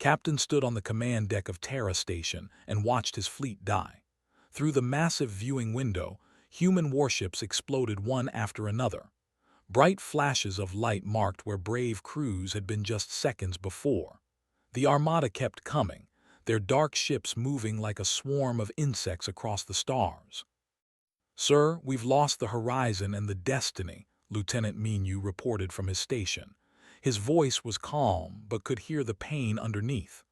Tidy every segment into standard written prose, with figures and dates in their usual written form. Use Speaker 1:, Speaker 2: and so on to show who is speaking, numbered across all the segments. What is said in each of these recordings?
Speaker 1: Captain stood on the command deck of Terra Station and watched his fleet die. Through the massive viewing window, human warships exploded one after another. Bright flashes of light marked where brave crews had been just seconds before. The armada kept coming, their dark ships moving like a swarm of insects across the stars. "Sir, we've lost the horizon and the destiny," Lieutenant Minu reported from his station. His voice was calm, but could hear the pain underneath.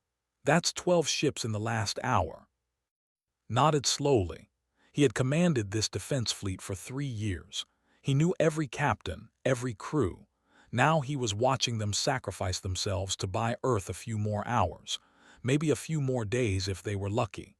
Speaker 1: "That's 12 ships in the last hour." Nodded slowly. He had commanded this defense fleet for 3 years. He knew every captain, every crew. Now he was watching them sacrifice themselves to buy Earth a few more hours, maybe a few more days if they were lucky.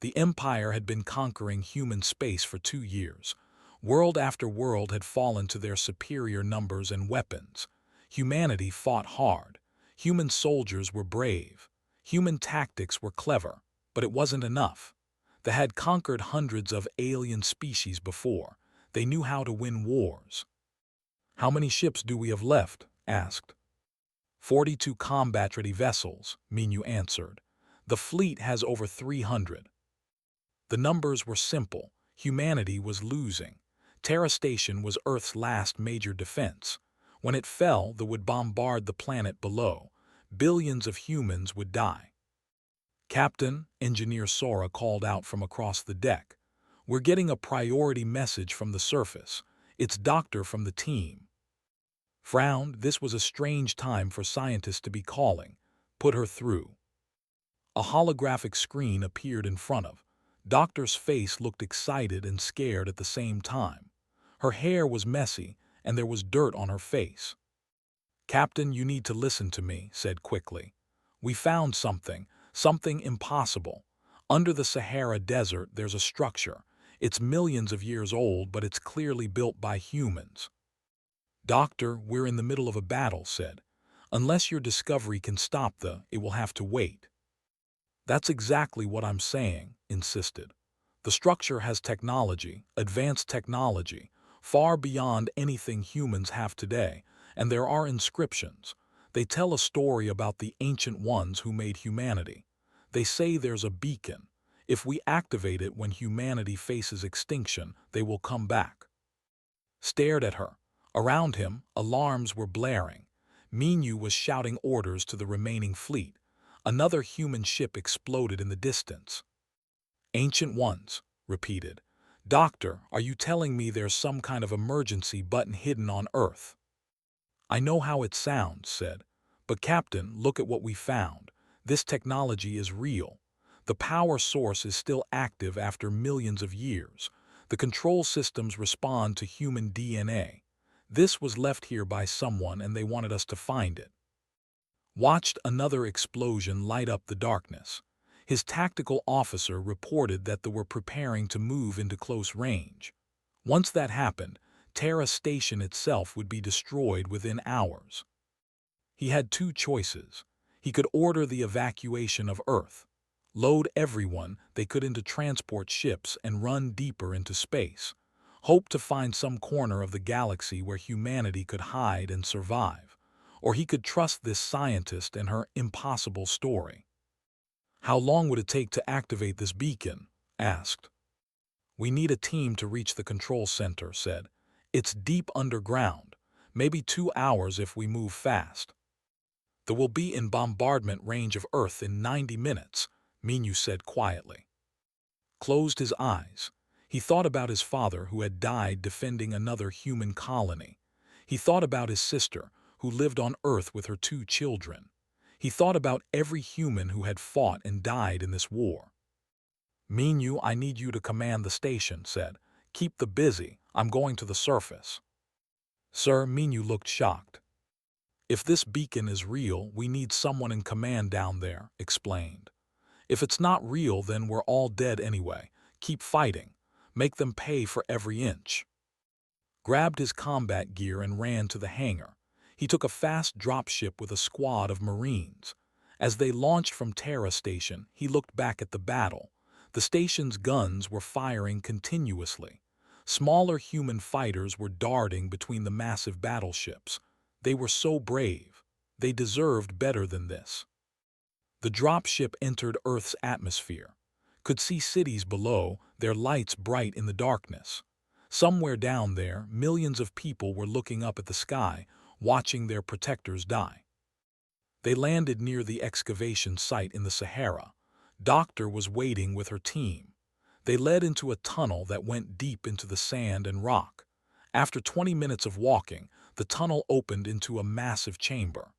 Speaker 1: The Empire had been conquering human space for 2 years. World after world had fallen to their superior numbers and weapons. Humanity fought hard. Human soldiers were brave. Human tactics were clever, but it wasn't enough. They had conquered hundreds of alien species before. They knew how to win wars. "How many ships do we have left?" asked. 42 combat-ready vessels, Minu answered. "The fleet has over 300. The numbers were simple. Humanity was losing. Terra Station was Earth's last major defense. When it fell, they would bombard the planet below. Billions of humans would die. "Captain," Engineer Sora called out from across the deck. "We're getting a priority message from the surface. It's Doctor from the team." Frowned. This was a strange time for scientists to be calling. "Put her through." A holographic screen appeared in front of. Doctor's face looked excited and scared at the same time. Her hair was messy, and there was dirt on her face. "Captain, you need to listen to me," said quickly. "We found something impossible. Under the Sahara Desert, there's a structure. It's millions of years old, but it's clearly built by humans." "Doctor, we're in the middle of a battle," said. "Unless your discovery can stop it will have to wait." "That's exactly what I'm saying," insisted. "The structure has technology, advanced technology, far beyond anything humans have today, and there are inscriptions. They tell a story about the ancient ones who made humanity. They say there's a beacon. If we activate it when humanity faces extinction, they will come back." Stared at her. Around him, alarms were blaring. Minu was shouting orders to the remaining fleet. Another human ship exploded in the distance. "Ancient ones," repeated. "Doctor, are you telling me there's some kind of emergency button hidden on Earth?" "I know how it sounds," said. "But Captain, look at what we found. This technology is real. The power source is still active after millions of years. The control systems respond to human DNA. This was left here by someone and they wanted us to find it." Watched another explosion light up the darkness. His tactical officer reported that they were preparing to move into close range. Once that happened, Terra Station itself would be destroyed within hours. He had 2 choices. He could order the evacuation of Earth, load everyone they could into transport ships and run deeper into space, hope to find some corner of the galaxy where humanity could hide and survive. Or he could trust this scientist and her impossible story. "How long would it take to activate this beacon?" asked. "We need a team to reach the control center," said. "It's deep underground. Maybe 2 hours if we move fast." "They will be in bombardment range of Earth in 90 minutes, Minu said quietly. Closed his eyes. He thought about his father who had died defending another human colony. He thought about his sister, who lived on Earth with her 2 children. He thought about every human who had fought and died in this war. "Minu, I need you to command the station," said. "Keep them busy. I'm going to the surface." "Sir," Minu looked shocked. "If this beacon is real, we need someone in command down there," explained. "If it's not real, then we're all dead anyway. Keep fighting. Make them pay for every inch." Grabbed his combat gear and ran to the hangar. He took a fast dropship with a squad of Marines. As they launched from Terra Station, he looked back at the battle. The station's guns were firing continuously. Smaller human fighters were darting between the massive battleships. They were so brave. They deserved better than this. The dropship entered Earth's atmosphere. Could see cities below, their lights bright in the darkness. Somewhere down there, millions of people were looking up at the sky, watching their protectors die. They landed near the excavation site in the Sahara. Doctor was waiting with her team. They led into a tunnel that went deep into the sand and rock. After 20 minutes of walking, the tunnel opened into a massive chamber.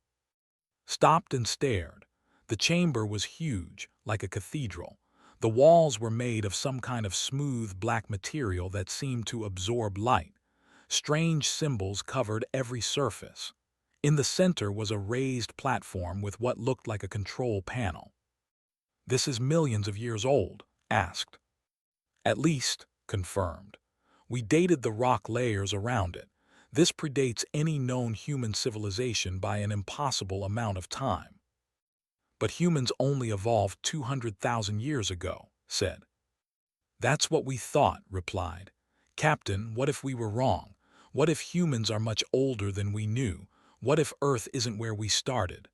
Speaker 1: Stopped and stared. The chamber was huge, like a cathedral. The walls were made of some kind of smooth black material that seemed to absorb light. Strange symbols covered every surface. In the center was a raised platform with what looked like a control panel. "This is millions of years old?" asked. "At least," confirmed. "We dated the rock layers around it. This predates any known human civilization by an impossible amount of time." "But humans only evolved 200,000 years ago," said. "That's what we thought," replied. "Captain, what if we were wrong? What if humans are much older than we knew? What if Earth isn't where we started?"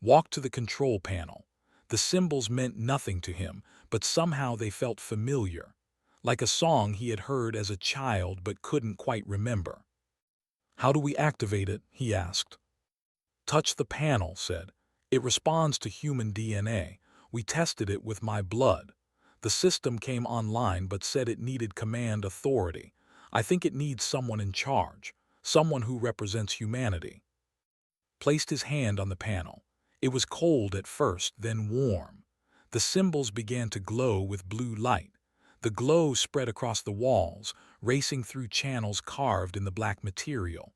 Speaker 1: Walked to the control panel. The symbols meant nothing to him, but somehow they felt familiar, like a song he had heard as a child but couldn't quite remember. "How do we activate it?" he asked. "Touch the panel," said. "It responds to human DNA. We tested it with my blood. The system came online but said it needed command authority. I think it needs someone in charge, someone who represents humanity." Placed his hand on the panel. It was cold at first, then warm. The symbols began to glow with blue light. The glow spread across the walls, racing through channels carved in the black material.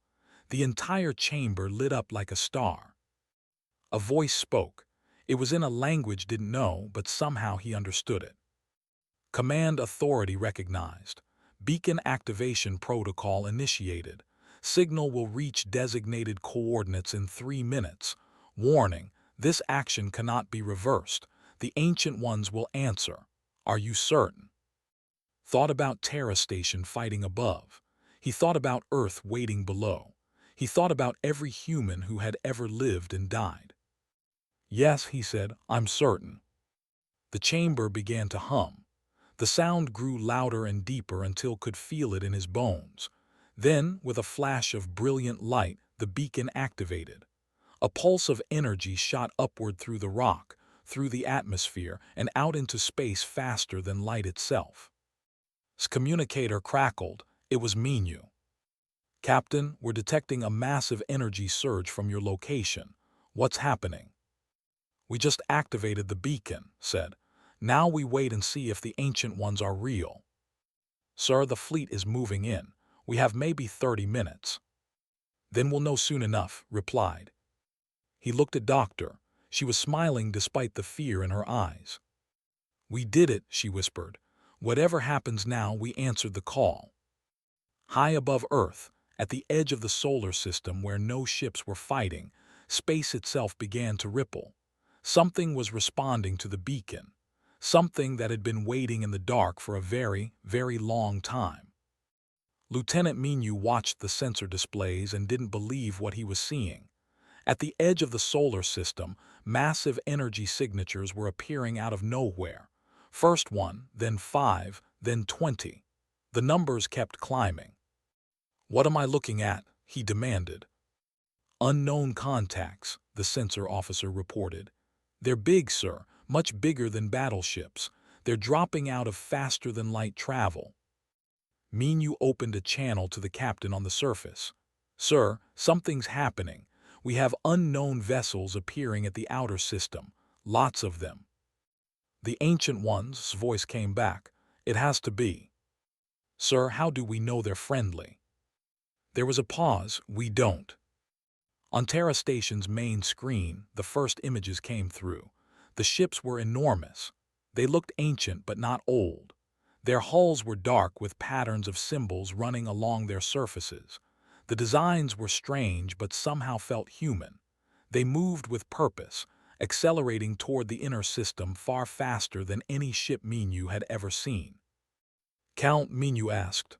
Speaker 1: The entire chamber lit up like a star. A voice spoke. It was in a language didn't know, but somehow he understood it. "Command authority recognized. Beacon activation protocol initiated. Signal will reach designated coordinates in 3 minutes. Warning, this action cannot be reversed. The Ancient Ones will answer. Are you certain?" Thought about Terra Station fighting above. He thought about Earth waiting below. He thought about every human who had ever lived and died. "Yes," he said, "I'm certain." The chamber began to hum. The sound grew louder and deeper until could feel it in his bones. Then, with a flash of brilliant light, the beacon activated. A pulse of energy shot upward through the rock, through the atmosphere, and out into space faster than light itself. His communicator crackled. It was Minu. "Captain, we're detecting a massive energy surge from your location. What's happening?" "We just activated the beacon," said. "Now we wait and see if the Ancient Ones are real." "Sir, the fleet is moving in. We have maybe 30 minutes. "Then we'll know soon enough," replied. He looked at Doctor. She was smiling despite the fear in her eyes. "We did it," she whispered. "Whatever happens now, we answered the call." High above Earth, at the edge of the solar system where no ships were fighting, space itself began to ripple. Something was responding to the beacon. Something that had been waiting in the dark for a very, very long time. Lieutenant Minu watched the sensor displays and didn't believe what he was seeing. At the edge of the solar system, massive energy signatures were appearing out of nowhere. First 1, then 5, then 20. The numbers kept climbing. "What am I looking at?" he demanded. "Unknown contacts," the sensor officer reported. "They're big, sir, much bigger than battleships. They're dropping out of faster-than-light travel." Minu opened a channel to the captain on the surface. "Sir, something's happening. We have unknown vessels appearing at the outer system. Lots of them." "The Ancient Ones'" voice came back. "It has to be." "Sir, how do we know they're friendly?" There was a pause. "We don't." On Terra Station's main screen, the first images came through. The ships were enormous. They looked ancient but not old. Their hulls were dark with patterns of symbols running along their surfaces. The designs were strange but somehow felt human. They moved with purpose, accelerating toward the inner system far faster than any ship Minu had ever seen. "Count," Minu asked.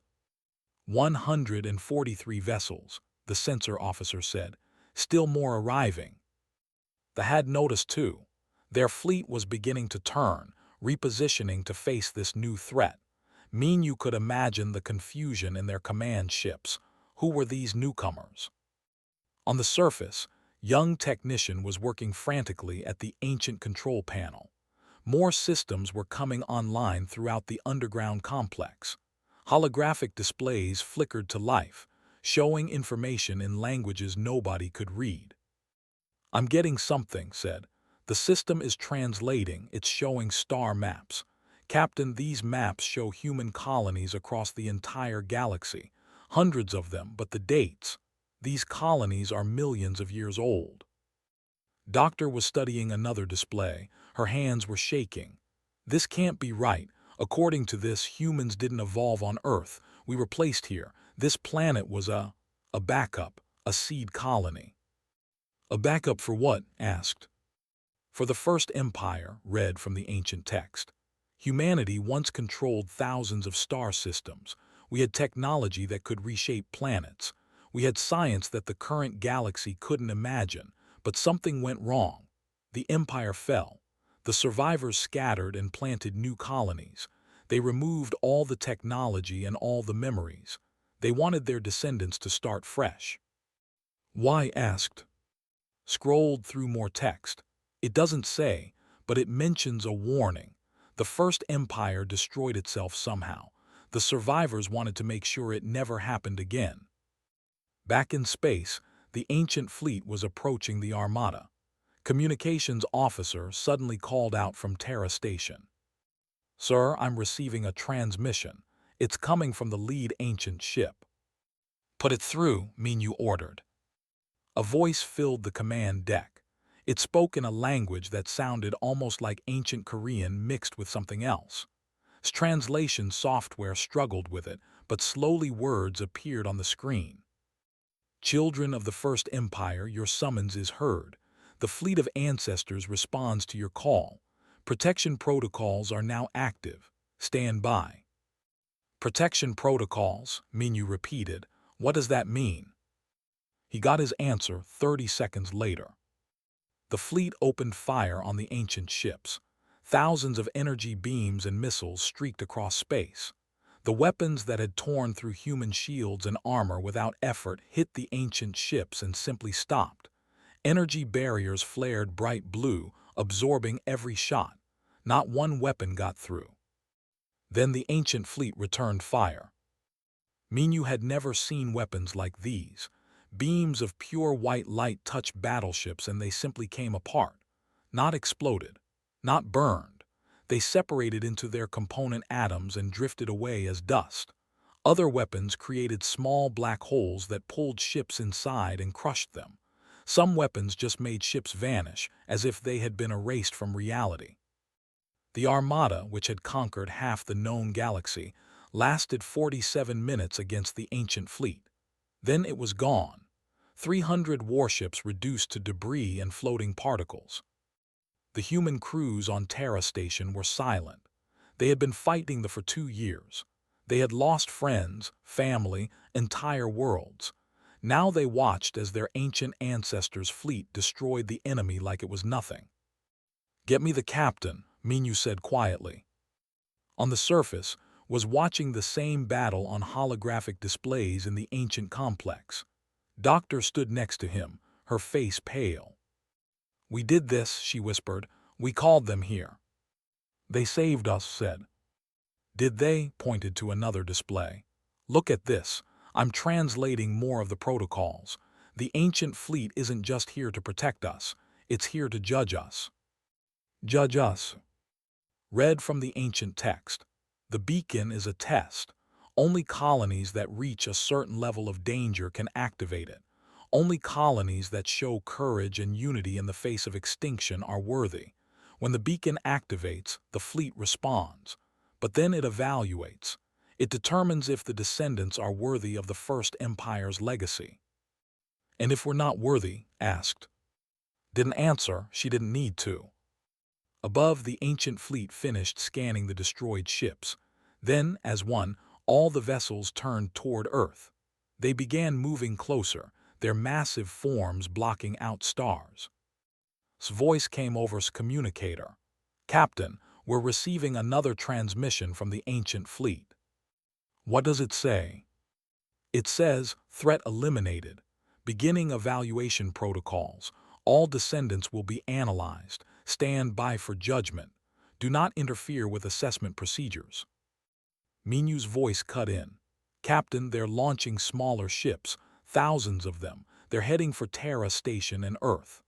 Speaker 1: 143 vessels, the sensor officer said. "Still more arriving." The had noticed too. Their fleet was beginning to turn, repositioning to face this new threat. Mean you could imagine the confusion in their command ships. Who were these newcomers? On the surface, young technician was working frantically at the ancient control panel. More systems were coming online throughout the underground complex. Holographic displays flickered to life, showing information in languages nobody could read. "I'm getting something," said. "The system is translating, it's showing star maps. Captain, these maps show human colonies across the entire galaxy. Hundreds of them, but the dates. These colonies are millions of years old." Doctor was studying another display. Her hands were shaking. "This can't be right. According to this, humans didn't evolve on Earth. We were placed here. This planet was a backup, a seed colony." "A backup for what?" asked. "For the First Empire," read from the ancient text. "Humanity once controlled thousands of star systems. We had technology that could reshape planets. We had science that the current galaxy couldn't imagine. But something went wrong. The empire fell. The survivors scattered and planted new colonies. They removed all the technology and all the memories. They wanted their descendants to start fresh." "Why?" asked. Scrolled through more text. "It doesn't say, but it mentions a warning. The First Empire destroyed itself somehow. The survivors wanted to make sure it never happened again." Back in space, the ancient fleet was approaching the Armada. Communications officer suddenly called out from Terra Station. "Sir, I'm receiving a transmission. It's coming from the lead ancient ship." "Put it through," Minyu ordered. A voice filled the command deck. It spoke in a language that sounded almost like ancient Korean mixed with something else. Translation software struggled with it, but slowly words appeared on the screen. "Children of the First Empire, your summons is heard. The fleet of ancestors responds to your call. Protection protocols are now active. Stand by." "Protection protocols," Minyu repeated. "What does that mean?" He got his answer 30 seconds later. The fleet opened fire on the ancient ships. Thousands of energy beams and missiles streaked across space. The weapons that had torn through human shields and armor without effort hit the ancient ships and simply stopped. Energy barriers flared bright blue, absorbing every shot. Not one weapon got through. Then the ancient fleet returned fire. Minyu had never seen weapons like these. Beams of pure white light touched battleships and they simply came apart. Not exploded. Not burned. They separated into their component atoms and drifted away as dust. Other weapons created small black holes that pulled ships inside and crushed them. Some weapons just made ships vanish, as if they had been erased from reality. The Armada, which had conquered half the known galaxy, lasted 47 minutes against the ancient fleet. Then it was gone. 300 warships reduced to debris and floating particles. The human crews on Terra Station were silent. They had been fighting for 2 years. They had lost friends, family, entire worlds. Now they watched as their ancient ancestors' fleet destroyed the enemy like it was nothing. "Get me the captain," Minyu said quietly. On the surface, was watching the same battle on holographic displays in the ancient complex. Doctor stood next to him, her face pale. "We did this," she whispered. "We called them here." "They saved us," said. "Did they?" Pointed to another display. "Look at this. I'm translating more of the protocols. The ancient fleet isn't just here to protect us. It's here to judge us." "Judge us." Read from the ancient text. "The beacon is a test. Only colonies that reach a certain level of danger can activate it. Only colonies that show courage and unity in the face of extinction are worthy. When the beacon activates, the fleet responds. But then it evaluates. It determines if the descendants are worthy of the First Empire's legacy." "And if we're not worthy?" asked. Didn't answer, she didn't need to. Above, the ancient fleet finished scanning the destroyed ships. Then, as one, all the vessels turned toward Earth. They began moving closer, their massive forms blocking out stars. voice came over's communicator. "Captain, we're receiving another transmission from the ancient fleet." "What does it say?" "It says, threat eliminated. Beginning evaluation protocols. All descendants will be analyzed. Stand by for judgment. Do not interfere with assessment procedures." Minu's voice cut in. "Captain, they're launching smaller ships, thousands of them. They're heading for Terra Station and Earth."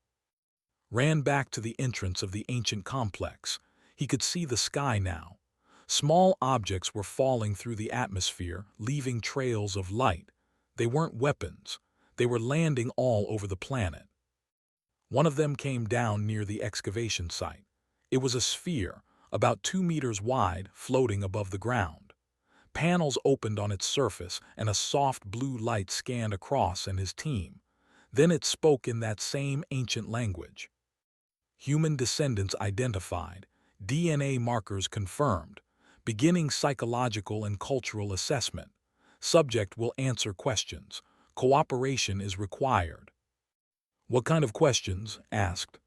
Speaker 1: Ran back to the entrance of the ancient complex. He could see the sky now. Small objects were falling through the atmosphere, leaving trails of light. They weren't weapons. They were landing all over the planet. One of them came down near the excavation site. It was a sphere, about 2 meters wide, floating above the ground. Panels opened on its surface, and a soft blue light scanned across and his team. Then it spoke in that same ancient language. "Human descendants identified. DNA markers confirmed. Beginning psychological and cultural assessment. Subject will answer questions. Cooperation is required." "What kind of questions?" asked.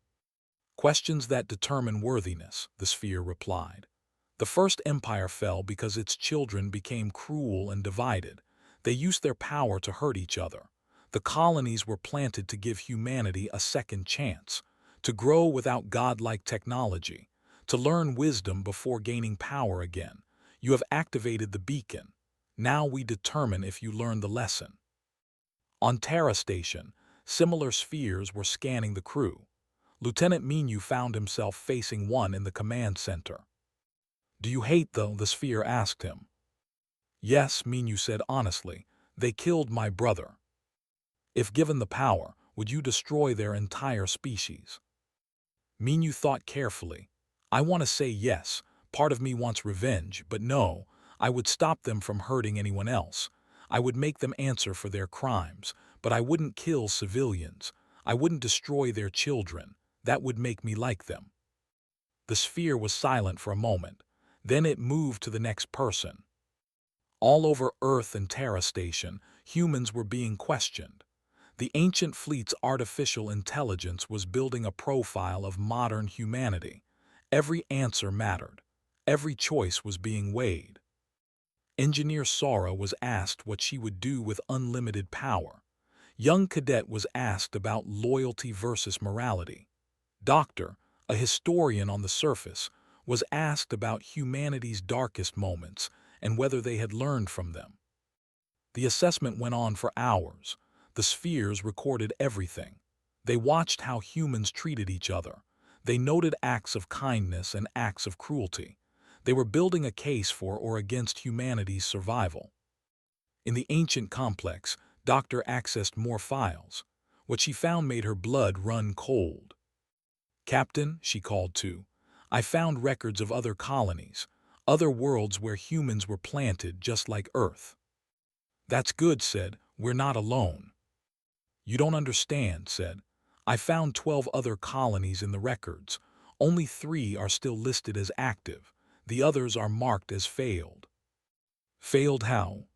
Speaker 1: "Questions that determine worthiness," the sphere replied. "The first empire fell because its children became cruel and divided. They used their power to hurt each other. The colonies were planted to give humanity a second chance, to grow without godlike technology, to learn wisdom before gaining power again. You have activated the beacon. Now we determine if you learn the lesson." On Terra Station, similar spheres were scanning the crew. Lieutenant Minu found himself facing one in the command center. "Do you hate the sphere asked him. "Yes," Minu said honestly. "They killed my brother." "If given the power, would you destroy their entire species?" Minu thought carefully. "I want to say yes. Part of me wants revenge, but no, I would stop them from hurting anyone else. I would make them answer for their crimes, but I wouldn't kill civilians. I wouldn't destroy their children. That would make me like them." The sphere was silent for a moment. Then it moved to the next person. All over Earth and Terra Station, humans were being questioned. The ancient fleet's artificial intelligence was building a profile of modern humanity. Every answer mattered. Every choice was being weighed. Engineer Sora was asked what she would do with unlimited power. Young Cadet was asked about loyalty versus morality. Doctor, a historian on the surface, was asked about humanity's darkest moments and whether they had learned from them. The assessment went on for hours. The spheres recorded everything. They watched how humans treated each other. They noted acts of kindness and acts of cruelty. They were building a case for or against humanity's survival. In the ancient complex, Doctor accessed more files. What she found made her blood run cold. "Captain," she called to, "I found records of other colonies, other worlds where humans were planted just like Earth." "That's good," said. "We're not alone." "You don't understand," said. "I found 12 other colonies in the records. Only 3 are still listed as active. The others are marked as failed." "Failed how?"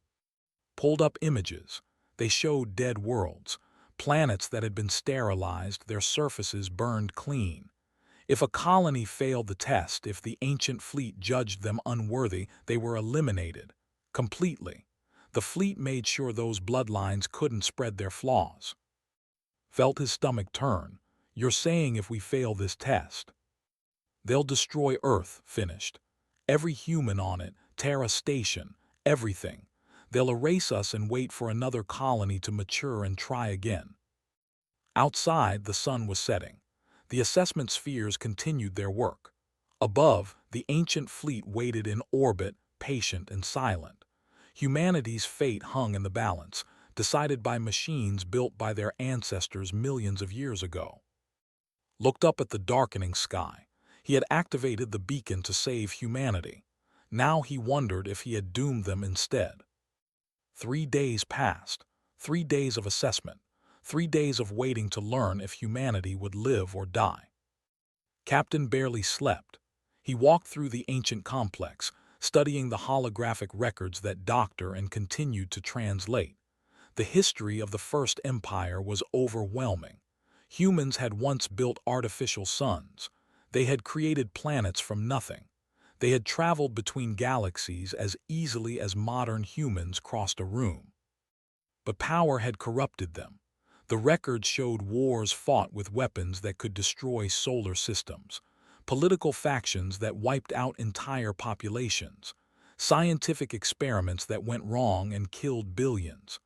Speaker 1: "Pulled up images. They showed dead worlds, planets that had been sterilized, their surfaces burned clean. If a colony failed the test, if the ancient fleet judged them unworthy, they were eliminated. Completely. The fleet made sure those bloodlines couldn't spread their flaws." Felt his stomach turn. "You're saying if we fail this test, they'll destroy Earth," finished. "Every human on it, Terra Station, everything. They'll erase us and wait for another colony to mature and try again." Outside, the sun was setting. The assessment spheres continued their work. Above, the ancient fleet waited in orbit, patient and silent. Humanity's fate hung in the balance, decided by machines built by their ancestors millions of years ago. Looked up at the darkening sky. He had activated the beacon to save humanity. Now he wondered if he had doomed them instead. 3 days passed. 3 days of assessment. 3 days of waiting to learn if humanity would live or die. Captain barely slept. He walked through the ancient complex, studying the holographic records that Doctor and continued to translate. The history of the First Empire was overwhelming. Humans had once built artificial suns. They had created planets from nothing. They had traveled between galaxies as easily as modern humans crossed a room. But power had corrupted them. The records showed wars fought with weapons that could destroy solar systems, political factions that wiped out entire populations, scientific experiments that went wrong and killed billions.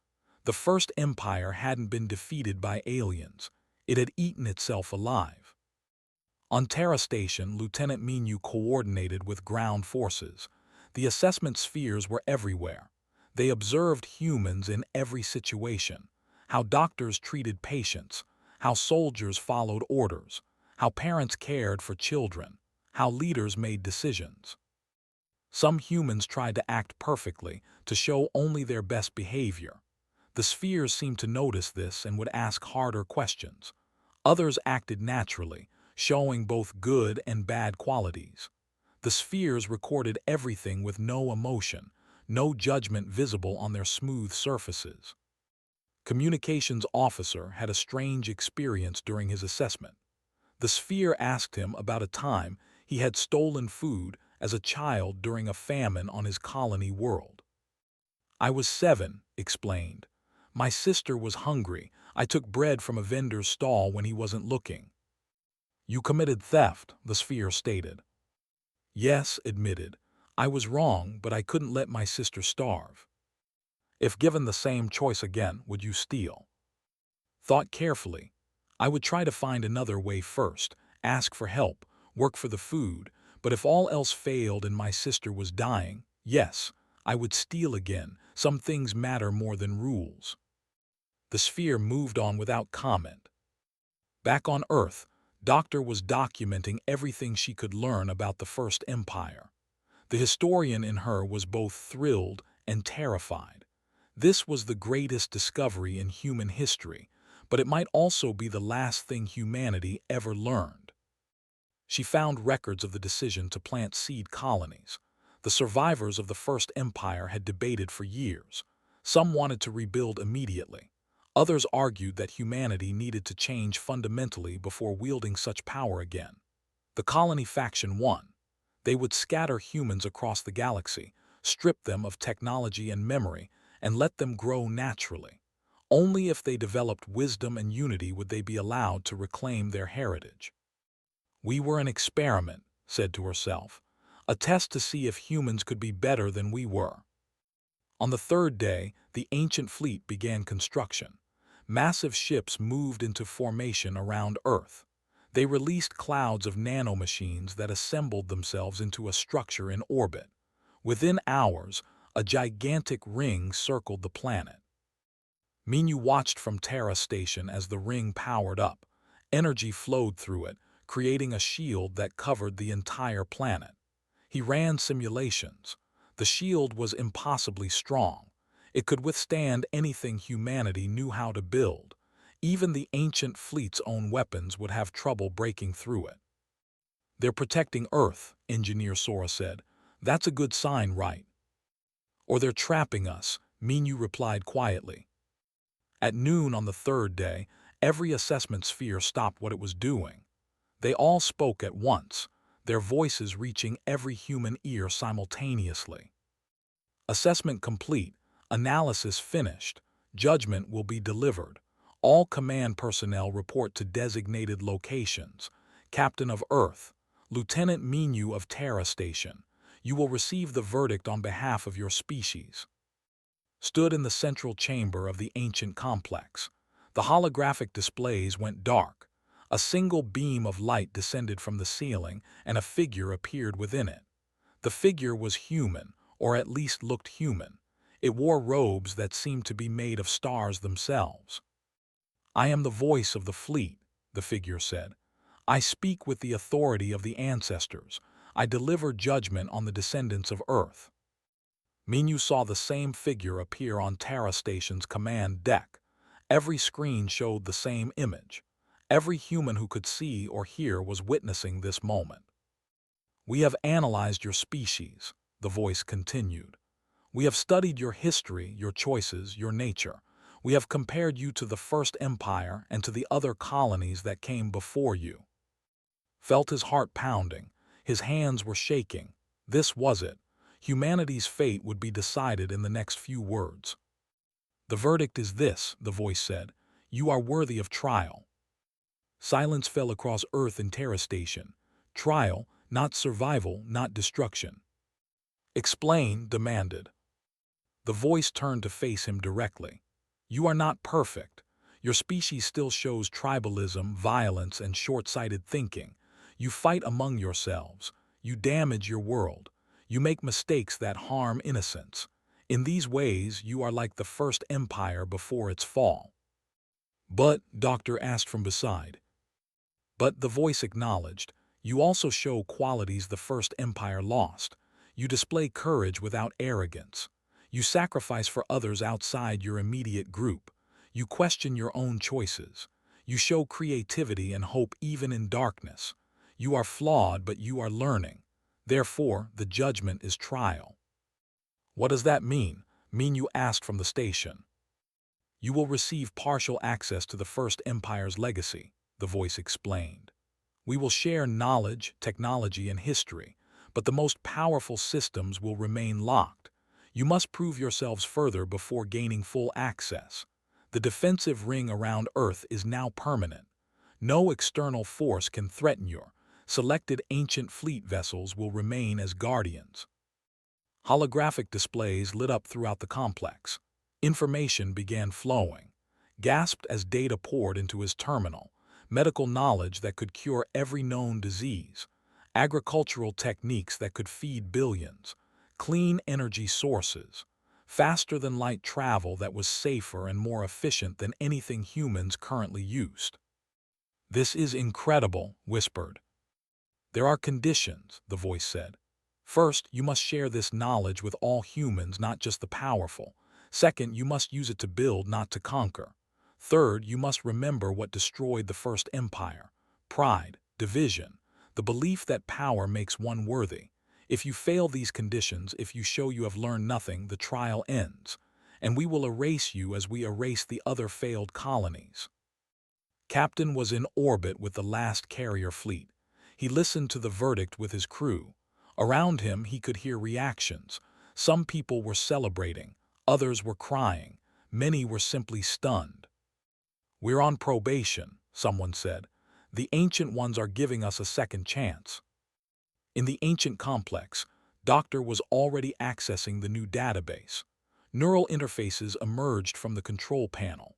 Speaker 1: The First Empire hadn't been defeated by aliens. It had eaten itself alive. On Terra Station, Lieutenant Minu coordinated with ground forces. The assessment spheres were everywhere. They observed humans in every situation, how doctors treated patients, how soldiers followed orders, how parents cared for children, how leaders made decisions. Some humans tried to act perfectly, to show only their best behavior. The spheres seemed to notice this and would ask harder questions. Others acted naturally, showing both good and bad qualities. The spheres recorded everything with no emotion, no judgment visible on their smooth surfaces. Communications officer had a strange experience during his assessment. The sphere asked him about a time he had stolen food as a child during a famine on his colony world. "I was 7, explained. "My sister was hungry. I took bread from a vendor's stall when he wasn't looking." "You committed theft," the sphere stated. "Yes," admitted. "I was wrong, but I couldn't let my sister starve." "If given the same choice again, would you steal?" "Thought carefully. I would try to find another way first, ask for help, work for the food, but if all else failed and my sister was dying, yes, I would steal again. Some things matter more than rules." The sphere moved on without comment. Back on Earth, Doctor was documenting everything she could learn about the First Empire. The historian in her was both thrilled and terrified. This was the greatest discovery in human history, but it might also be the last thing humanity ever learned. She found records of the decision to plant seed colonies. The survivors of the First Empire had debated for years. Some wanted to rebuild immediately. Others argued that humanity needed to change fundamentally before wielding such power again. The colony faction won. They would scatter humans across the galaxy, strip them of technology and memory, and let them grow naturally. Only if they developed wisdom and unity would they be allowed to reclaim their heritage. "We were an experiment," said to herself, "a test to see if humans could be better than we were." On the third day, the ancient fleet began construction. Massive ships moved into formation around Earth. They released clouds of nanomachines that assembled themselves into a structure in orbit. Within hours, a gigantic ring circled the planet. Minu watched from Terra Station as the ring powered up. Energy flowed through it, creating a shield that covered the entire planet. He ran simulations. The shield was impossibly strong. It could withstand anything humanity knew how to build. Even the ancient fleet's own weapons would have trouble breaking through it. "They're protecting Earth," Engineer Sora said. "That's a good sign, right?" "Or they're trapping us," Minu replied quietly. At noon on the third day, every assessment sphere stopped what it was doing. They all spoke at once, their voices reaching every human ear simultaneously. "Assessment complete. Analysis finished. Judgment will be delivered. All command personnel report to designated locations. Captain of Earth, Lieutenant Minu of Terra Station, you will receive the verdict on behalf of your species." Stood in the central chamber of the ancient complex. The holographic displays went dark. A single beam of light descended from the ceiling, and a figure appeared within it. The figure was human, or at least looked human. It wore robes that seemed to be made of stars themselves. "I am the voice of the fleet," the figure said. "I speak with the authority of the ancestors. I deliver judgment on the descendants of Earth." Minu saw the same figure appear on Terra Station's command deck. Every screen showed the same image. Every human who could see or hear was witnessing this moment. "We have analyzed your species," the voice continued. "We have studied your history, your choices, your nature. We have compared you to the first empire and to the other colonies that came before you. Felt his heart pounding. His hands were shaking. This was it. Humanity's fate would be decided in the next few words. The verdict is this, the voice said. You are worthy of trial. Silence fell across Earth in Terra Station. Trial, not survival, not destruction. Explain, demanded. The voice turned to face him directly. You are not perfect. Your species still shows tribalism, violence, and short-sighted thinking. You fight among yourselves. You damage your world. You make mistakes that harm innocence. In these ways, you are like the first empire before its fall. But, Doctor asked from beside. But the voice acknowledged, you also show qualities the first empire lost. You display courage without arrogance. You sacrifice for others outside your immediate group. You question your own choices. You show creativity and hope even in darkness. You are flawed, but you are learning. Therefore, the judgment is trial. What does that mean? You asked from the station. You will receive partial access to the First Empire's legacy, the voice explained. We will share knowledge, technology, and history, but the most powerful systems will remain locked. You must prove yourselves further before gaining full access. The defensive ring around Earth is now permanent. No external force can threaten your selected ancient fleet vessels will remain as guardians. Holographic displays lit up throughout the complex. Information began flowing. Gasped as data poured into his terminal. Medical knowledge that could cure every known disease. Agricultural techniques that could feed billions. Clean energy sources. Faster-than-light travel that was safer and more efficient than anything humans currently used. This is incredible, whispered. There are conditions, the voice said. First, you must share this knowledge with all humans, not just the powerful. Second, you must use it to build, not to conquer. Third, you must remember what destroyed the first empire. Pride, division, the belief that power makes one worthy. If you fail these conditions, if you show you have learned nothing, the trial ends, and we will erase you as we erase the other failed colonies. Captain was in orbit with the last carrier fleet. He listened to the verdict with his crew. Around him, he could hear reactions. Some people were celebrating, others were crying, many were simply stunned. We're on probation, someone said. The Ancient Ones are giving us a second chance. In the ancient complex, Doctor was already accessing the new database. Neural interfaces emerged from the control panel.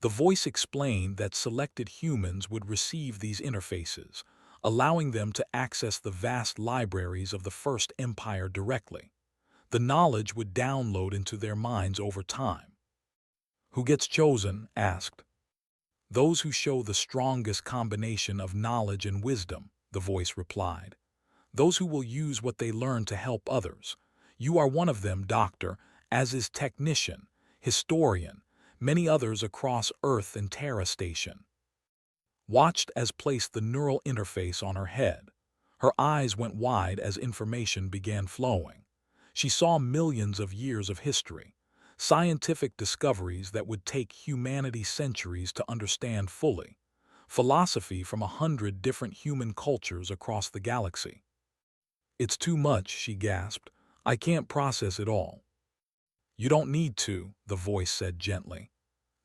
Speaker 1: The voice explained that selected humans would receive these interfaces, allowing them to access the vast libraries of the First Empire directly. The knowledge would download into their minds over time. Who gets chosen? Asked. Those who show the strongest combination of knowledge and wisdom, the voice replied. Those who will use what they learn to help others. You are one of them, Doctor, as is Technician, Historian, many others across Earth and Terra Station. Watched as placed the neural interface on her head. Her eyes went wide as information began flowing. She saw millions of years of history, scientific discoveries that would take humanity centuries to understand fully, philosophy from 100 different human cultures across the galaxy. It's too much, she gasped. I can't process it all. You don't need to, the voice said gently.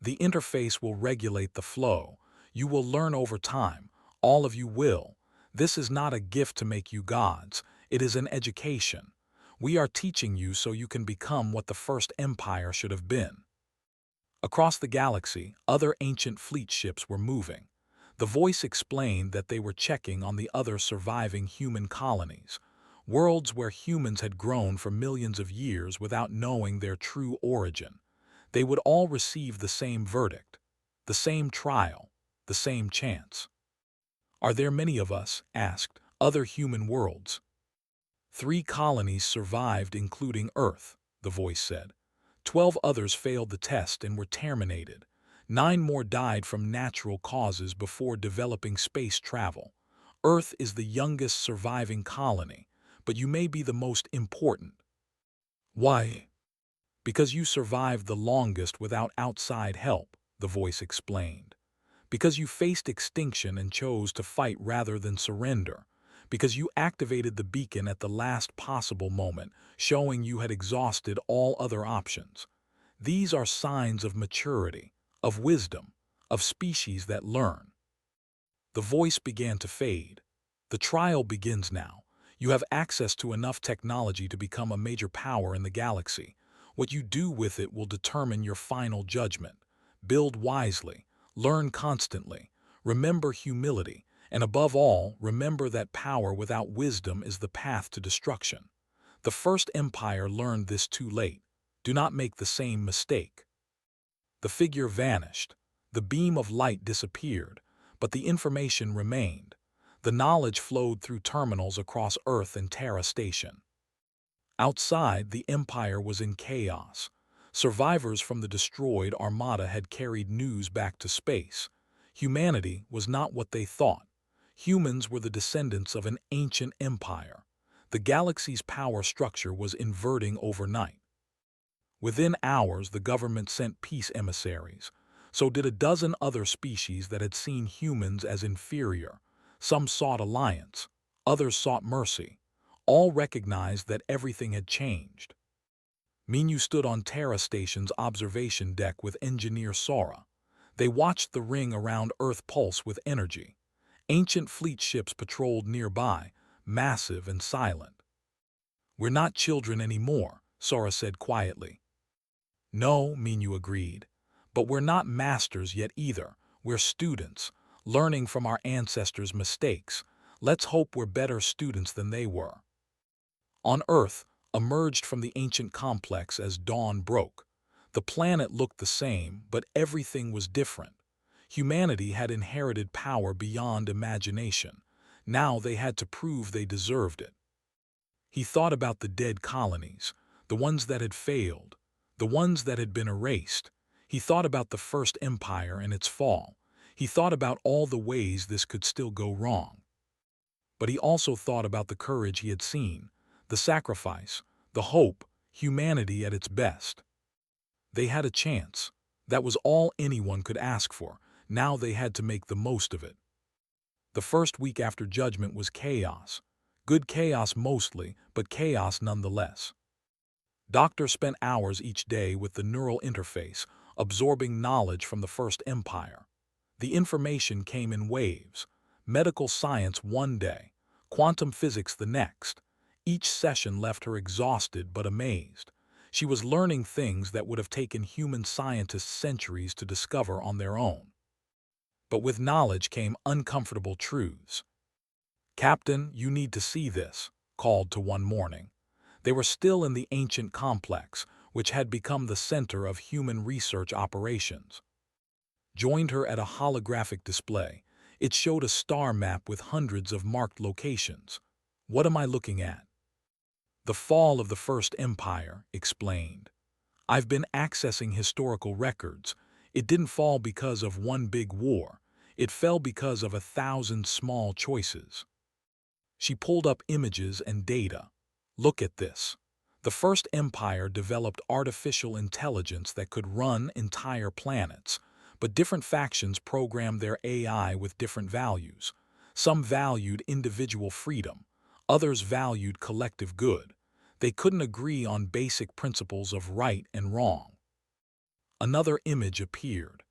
Speaker 1: The interface will regulate the flow. You will learn over time. All of you will. This is not a gift to make you gods. It is an education. We are teaching you so you can become what the First Empire should have been. Across the galaxy, other ancient fleet ships were moving. The voice explained that they were checking on the other surviving human colonies, worlds where humans had grown for millions of years without knowing their true origin. They would all receive the same verdict, the same trial, the same chance. Are there many of us? Asked. Other human worlds. 3 colonies survived, including Earth, the voice said. 12 others failed the test and were terminated. 9 more died from natural causes before developing space travel. Earth is the youngest surviving colony, but you may be the most important. Why? Because you survived the longest without outside help, the voice explained. Because you faced extinction and chose to fight rather than surrender. Because you activated the beacon at the last possible moment, showing you had exhausted all other options. These are signs of maturity, of wisdom, of species that learn. The voice began to fade. The trial begins now. You have access to enough technology to become a major power in the galaxy. What you do with it will determine your final judgment. Build wisely, learn constantly, remember humility, and above all, remember that power without wisdom is the path to destruction. The First Empire learned this too late. Do not make the same mistake. The figure vanished. The beam of light disappeared, but the information remained. The knowledge flowed through terminals across Earth and Terra Station. Outside, the Empire was in chaos. Survivors from the destroyed Armada had carried news back to space. Humanity was not what they thought. Humans were the descendants of an ancient empire. The galaxy's power structure was inverting overnight. Within hours, the government sent peace emissaries. So did a dozen other species that had seen humans as inferior. Some sought alliance, others sought mercy. All recognized that everything had changed. Minu stood on Terra Station's observation deck with engineer Sora. They watched the ring around Earth pulse with energy. Ancient fleet ships patrolled nearby, massive and silent. "We're not children anymore," Sora said quietly. "No," Minu agreed. "But we're not masters yet either. We're students, learning from our ancestors' mistakes. Let's hope we're better students than they were." On Earth, emerged from the ancient complex as dawn broke. The planet looked the same, but everything was different. Humanity had inherited power beyond imagination. Now they had to prove they deserved it. He thought about the dead colonies, the ones that had failed, the ones that had been erased. He thought about the First Empire and its fall. He thought about all the ways this could still go wrong. But he also thought about the courage he had seen, the sacrifice, the hope, humanity at its best. They had a chance. That was all anyone could ask for. Now they had to make the most of it. The first week after Judgment was chaos. Good chaos mostly, but chaos nonetheless. Doctor spent hours each day with the neural interface, absorbing knowledge from the First Empire. The information came in waves. Medical science one day, quantum physics the next. Each session left her exhausted but amazed. She was learning things that would have taken human scientists centuries to discover on their own. But with knowledge came uncomfortable truths. "Captain, you need to see this," called to one morning. They were still in the ancient complex, which had become the center of human research operations. Joined her at a holographic display. It showed a star map with hundreds of marked locations. "What am I looking at?" "The fall of the First Empire," explained. "I've been accessing historical records. It didn't fall because of one big war. It fell because of 1,000 small choices." She pulled up images and data. "Look at this. The First Empire developed artificial intelligence that could run entire planets, but different factions programmed their AI with different values. Some valued individual freedom, others valued collective good. They couldn't agree on basic principles of right and wrong." Another image appeared.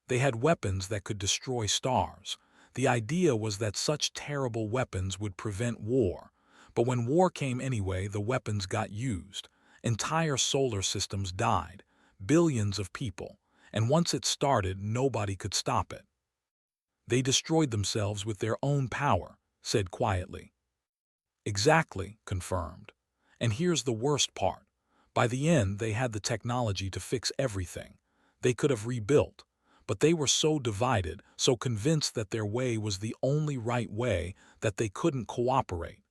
Speaker 1: They had weapons that could destroy stars. The idea was that such terrible weapons would prevent war. But when war came anyway, the weapons got used. Entire solar systems died, billions of people, and once it started, nobody could stop it. "They destroyed themselves with their own power," said quietly. "Exactly," confirmed. "And here's the worst part. By the end, they had the technology to fix everything. They could have rebuilt. But they were so divided, so convinced that their way was the only right way, that they couldn't cooperate.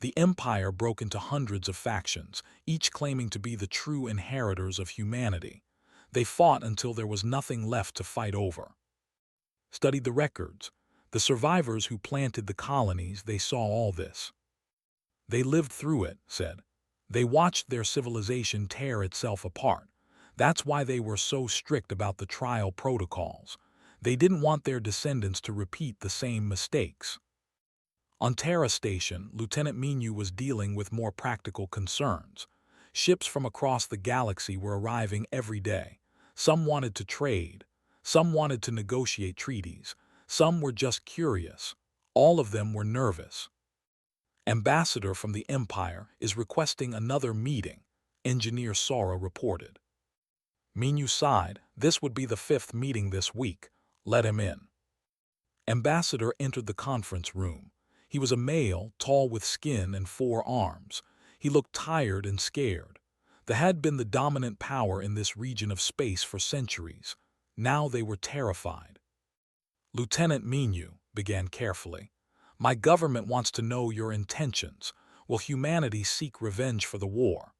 Speaker 1: The empire broke into hundreds of factions, each claiming to be the true inheritors of humanity. They fought until there was nothing left to fight over." Studied the records. The survivors who planted the colonies, they saw all this. "They lived through it," said. They watched their civilization tear itself apart. That's why they were so strict about the trial protocols. They didn't want their descendants to repeat the same mistakes. On Terra Station, Lieutenant Minu was dealing with more practical concerns. Ships from across the galaxy were arriving every day. Some wanted to trade, some wanted to negotiate treaties, some were just curious. All of them were nervous. Ambassador from the Empire is requesting another meeting, Engineer Sora reported. Minu sighed. This would be the 5th meeting this week. Let him in. Ambassador entered the conference room. He was a male, tall with skin and 4 arms. He looked tired and scared. They had been the dominant power in this region of space for centuries. Now they were terrified. Lieutenant Minu began carefully. My government wants to know your intentions. Will humanity seek revenge for the war?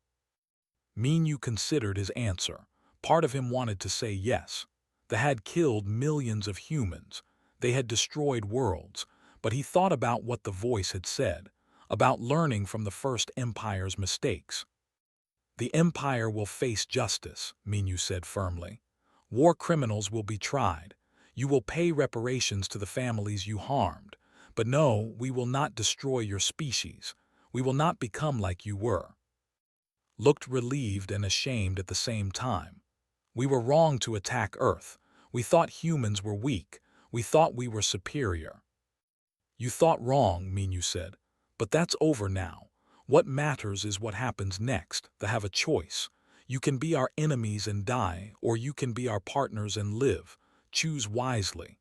Speaker 1: Minu considered his answer. Part of him wanted to say yes. They had killed millions of humans. They had destroyed worlds. But he thought about what the voice had said, about learning from the First Empire's mistakes. The Empire will face justice, Minu said firmly. War criminals will be tried. You will pay reparations to the families you harmed. But no, we will not destroy your species. We will not become like you were. Looked relieved and ashamed at the same time. We were wrong to attack Earth. We thought humans were weak. We thought we were superior. You thought wrong, Minu said. But that's over now. What matters is what happens next. They have a choice. You can be our enemies and die, or you can be our partners and live. Choose wisely.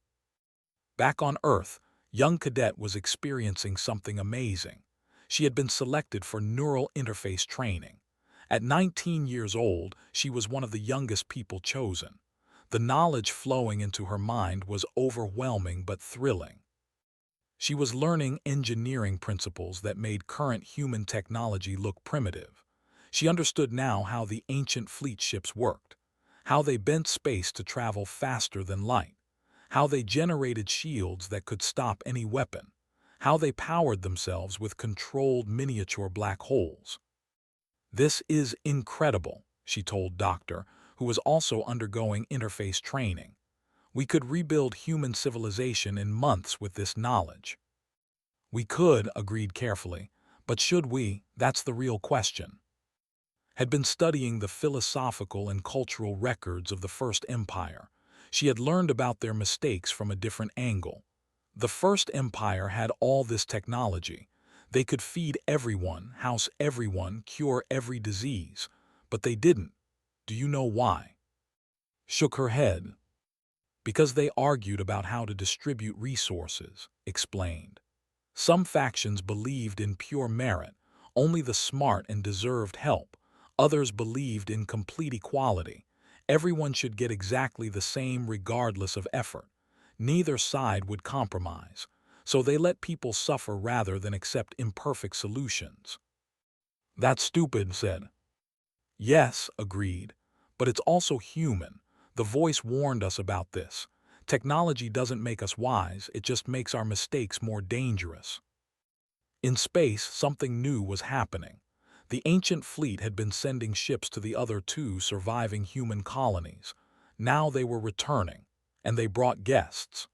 Speaker 1: Back on Earth, young Cadet was experiencing something amazing. She had been selected for neural interface training. At 19 years old, she was one of the youngest people chosen. The knowledge flowing into her mind was overwhelming but thrilling. She was learning engineering principles that made current human technology look primitive. She understood now how the ancient fleet ships worked, how they bent space to travel faster than light, how they generated shields that could stop any weapon, how they powered themselves with controlled miniature black holes. This is incredible, she told Doctor, who was also undergoing interface training. We could rebuild human civilization in months with this knowledge. We could, agreed carefully, but should we? That's the real question. Had been studying the philosophical and cultural records of the First Empire. She had learned about their mistakes from a different angle. The First Empire had all this technology. They could feed everyone, house everyone, cure every disease. But they didn't. Do you know why? Shook her head. Because they argued about how to distribute resources, explained. Some factions believed in pure merit, only the smart and deserved help. Others believed in complete equality. Everyone should get exactly the same regardless of effort. Neither side would compromise, so they let people suffer rather than accept imperfect solutions. That's stupid, said. Yes, agreed, but it's also human. The voice warned us about this. Technology doesn't make us wise, it just makes our mistakes more dangerous. In space, something new was happening. The ancient fleet had been sending ships to the other 2 surviving human colonies. Now they were returning, and they brought guests.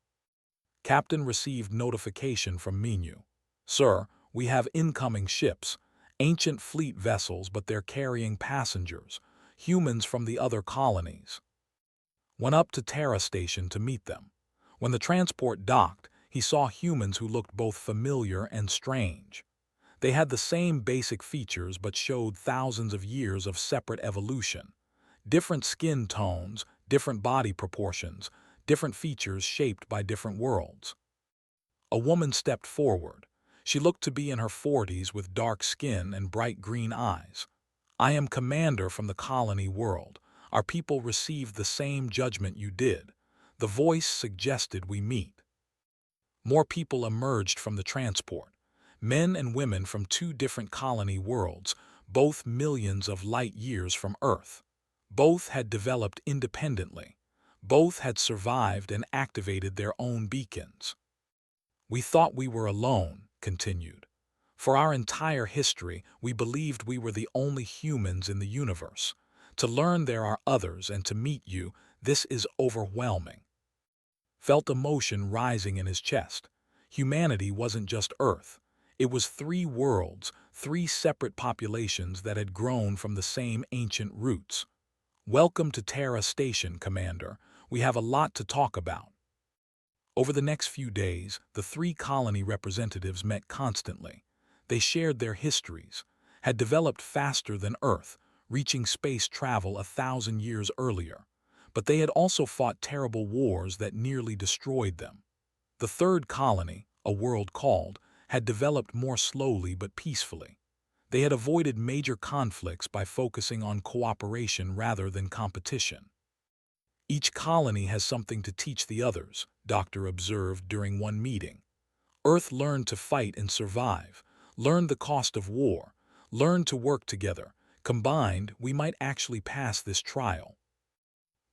Speaker 1: Captain received notification from Minu. Sir, we have incoming ships, ancient fleet vessels, but they're carrying passengers, humans from the other colonies. Went up to Terra Station to meet them. When the transport docked, he saw humans who looked both familiar and strange. They had the same basic features but showed thousands of years of separate evolution. Different skin tones, different body proportions, different features shaped by different worlds. A woman stepped forward. She looked to be in her 40s with dark skin and bright green eyes. I am commander from the colony world. Our people received the same judgment you did. The voice suggested we meet. More people emerged from the transport. Men and women from 2 different colony worlds, both millions of light years from Earth. Both had developed independently. Both had survived and activated their own beacons. We thought we were alone, continued. For our entire history, we believed we were the only humans in the universe. To learn there are others and to meet you, this is overwhelming. Felt emotion rising in his chest. Humanity wasn't just Earth. It was three worlds, three separate populations that had grown from the same ancient roots. Welcome to Terra Station, Commander. We have a lot to talk about. Over the next few days, the three colony representatives met constantly. They shared their histories, had developed faster than Earth, reaching space travel 1,000 years earlier. But they had also fought terrible wars that nearly destroyed them. The third colony, a world called, had developed more slowly but peacefully. They had avoided major conflicts by focusing on cooperation rather than competition. Each colony has something to teach the others, Doctor observed during one meeting. Earth learned to fight and survive, learned the cost of war, learned to work together. Combined, we might actually pass this trial.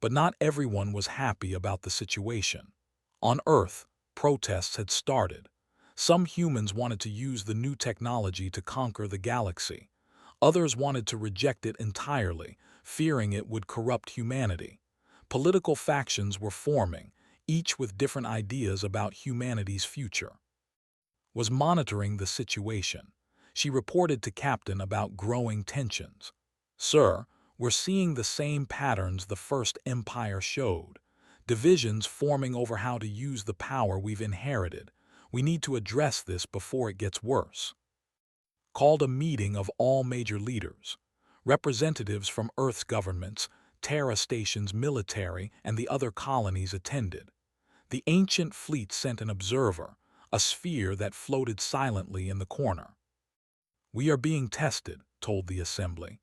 Speaker 1: But not everyone was happy about the situation. On Earth, protests had started. Some humans wanted to use the new technology to conquer the galaxy. Others wanted to reject it entirely, fearing it would corrupt humanity. Political factions were forming, each with different ideas about humanity's future. Was monitoring the situation. She reported to Captain about growing tensions. "Sir, we're seeing the same patterns the First Empire showed. Divisions forming over how to use the power we've inherited. We need to address this before it gets worse." Called a meeting of all major leaders. Representatives from Earth's governments, Terra Station's military, and the other colonies attended. The ancient fleet sent an observer, a sphere that floated silently in the corner. "We are being tested," told the assembly.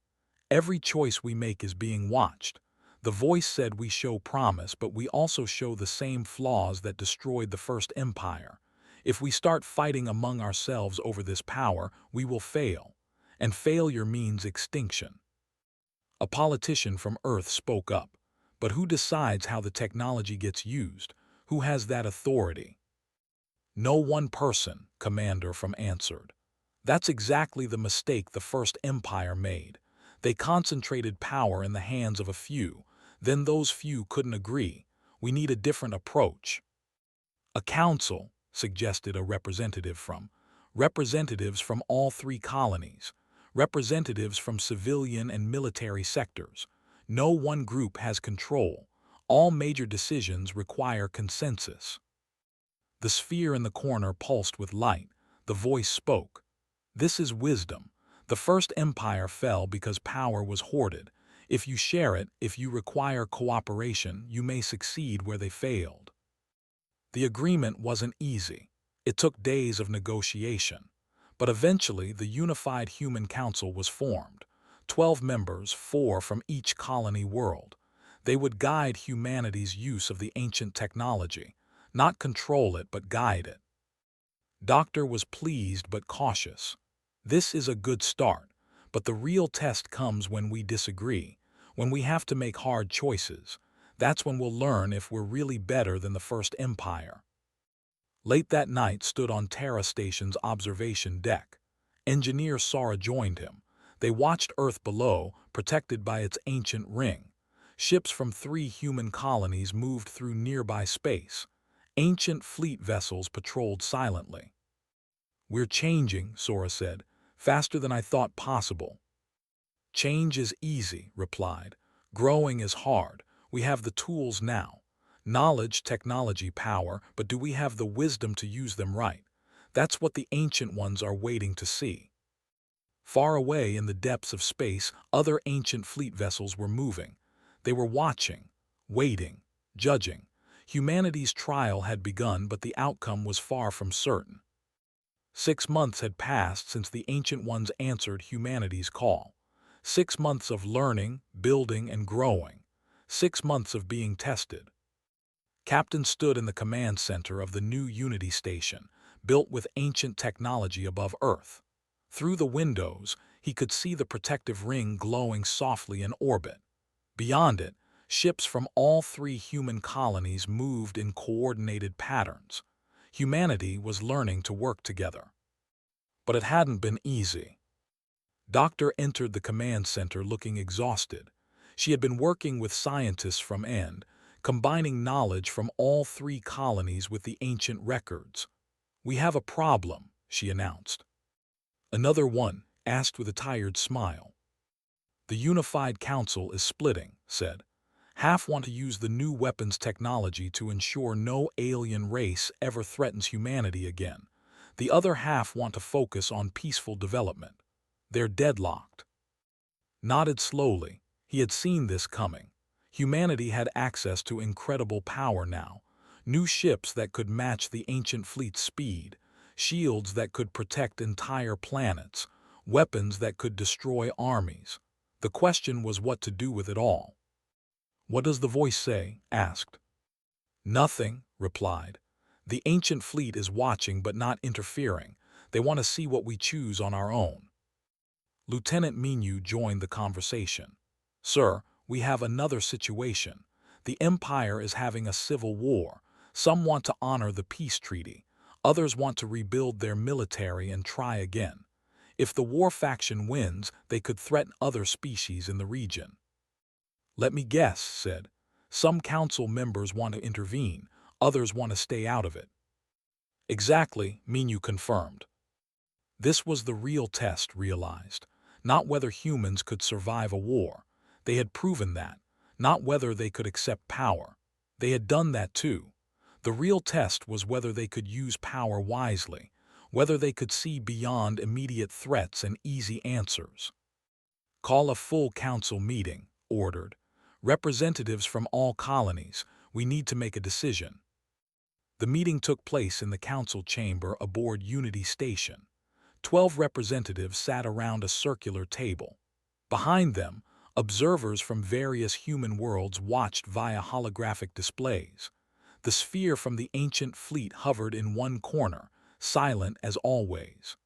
Speaker 1: "Every choice we make is being watched." The voice said, "We show promise, but we also show the same flaws that destroyed the First Empire. If we start fighting among ourselves over this power, we will fail. And failure means extinction." A politician from Earth spoke up. "But who decides how the technology gets used? Who has that authority?" "No one person," Commander from answered. "That's exactly the mistake the First Empire made. They concentrated power in the hands of a few. Then those few couldn't agree. We need a different approach." "A council," suggested a representative from. "Representatives from all three colonies. Representatives from civilian and military sectors. No one group has control. All major decisions require consensus." The sphere in the corner pulsed with light. The voice spoke. "This is wisdom. The First Empire fell because power was hoarded. If you share it, if you require cooperation, you may succeed where they failed." The agreement wasn't easy. It took days of negotiation. But eventually, the Unified Human Council was formed. 12 members, 4 from each colony world. They would guide humanity's use of the ancient technology. Not control it, but guide it. Doctor was pleased but cautious. "This is a good start, but the real test comes when we disagree, when we have to make hard choices. That's when we'll learn if we're really better than the First Empire." Late that night stood on Terra Station's observation deck. Engineer Sara joined him. They watched Earth below, protected by its ancient ring. Ships from 3 human colonies moved through nearby space. Ancient fleet vessels patrolled silently. "We're changing," Sora said, "faster than I thought possible." "Change is easy," replied. "Growing is hard. We have the tools now. Knowledge, technology, power, but do we have the wisdom to use them right? That's what the ancient ones are waiting to see." Far away in the depths of space, other ancient fleet vessels were moving. They were watching, waiting, judging. Humanity's trial had begun, but the outcome was far from certain. 6 months had passed since the Ancient Ones answered humanity's call. 6 months of learning, building, and growing. 6 months of being tested. Captain stood in the command center of the new Unity station, built with ancient technology above Earth. Through the windows, he could see the protective ring glowing softly in orbit. Beyond it, ships from all 3 human colonies moved in coordinated patterns. Humanity was learning to work together. But it hadn't been easy. Doctor entered the command center looking exhausted. She had been working with scientists from End, combining knowledge from all three colonies with the ancient records. "We have a problem," she announced. "Another one?" asked with a tired smile. "The Unified Council is splitting," said. "Half want to use the new weapons technology to ensure no alien race ever threatens humanity again. The other half want to focus on peaceful development. They're deadlocked." Nodded slowly. He had seen this coming. Humanity had access to incredible power now. New ships that could match the ancient fleet's speed, shields that could protect entire planets, weapons that could destroy armies. The question was what to do with it all. "What does the voice say?" asked. "Nothing," replied. "The ancient fleet is watching but not interfering. They want to see what we choose on our own." Lieutenant Minyu joined the conversation. "Sir, we have another situation. The Empire is having a civil war. Some want to honor the peace treaty. Others want to rebuild their military and try again. If the war faction wins, they could threaten other species in the region." "Let me guess," said. "Some council members want to intervene, others want to stay out of it." "Exactly," Minyu confirmed. This was the real test, realized. Not whether humans could survive a war. They had proven that. Not whether they could accept power. They had done that too. The real test was whether they could use power wisely, whether they could see beyond immediate threats and easy answers. "Call a full council meeting," ordered. "Representatives from all colonies, we need to make a decision." The meeting took place in the council chamber aboard Unity Station. 12 representatives sat around a circular table. Behind them, observers from various human worlds watched via holographic displays. The sphere from the ancient fleet hovered in one corner, silent as always.